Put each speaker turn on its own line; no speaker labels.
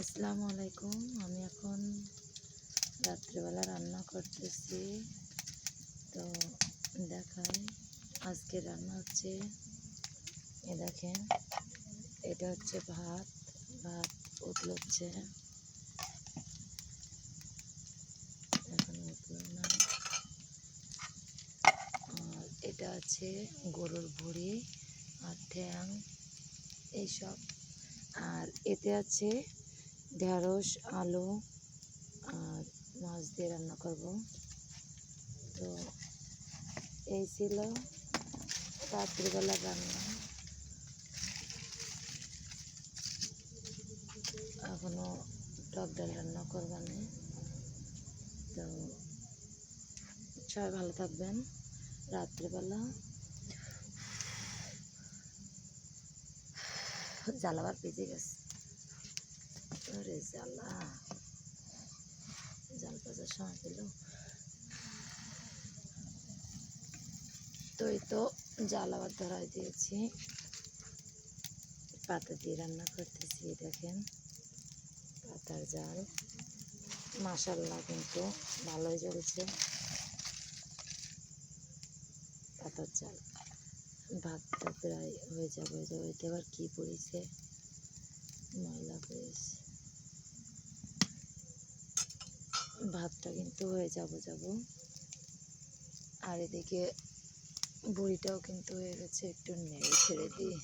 আসসালামু আলাইকুম। আমি এখন রাত্রেবেলা রান্না করতেছি। তো দেখাই, আজকে রান্না হচ্ছে, দেখেন, এটা হচ্ছে ভাত উতলচ্ছে, এখন উতলো না। আর এটা আছে গরুর ভুঁড়ি আর ঠ্যাং এইসব। আর এতে আছে ঢেঁড়স, আলু আর মাছ দিয়ে রান্না করব। তো এই ছিল রাত্রিবেলার রান্না। এখনও টক ডাল রান্না করবানি। তো সবাই ভালো থাকবেন। রাত্রিবেলা জ্বালাবার পেজে গেছে, ওরে জ্বালা, জাল পাজার সময় পেল। তো এই তো জাল আবার ধরাই দিয়েছি, পাতা দিয়ে রান্না করতেছি। দেখেন, পাতার জাল, মাশাআল্লাহ কিন্তু ভালোই জ্বলছে পাতার জাল। ভাতটা প্রায় হয়ে যাবে। এতে আবার কী পড়েছে, ময়লা পড়েছে। ভাতটা কিন্তু হয়ে যাব। আর এদিকে বুড়িটাও কিন্তু হয়ে গেছে, একটু নেড়ে ছেড়ে দিই।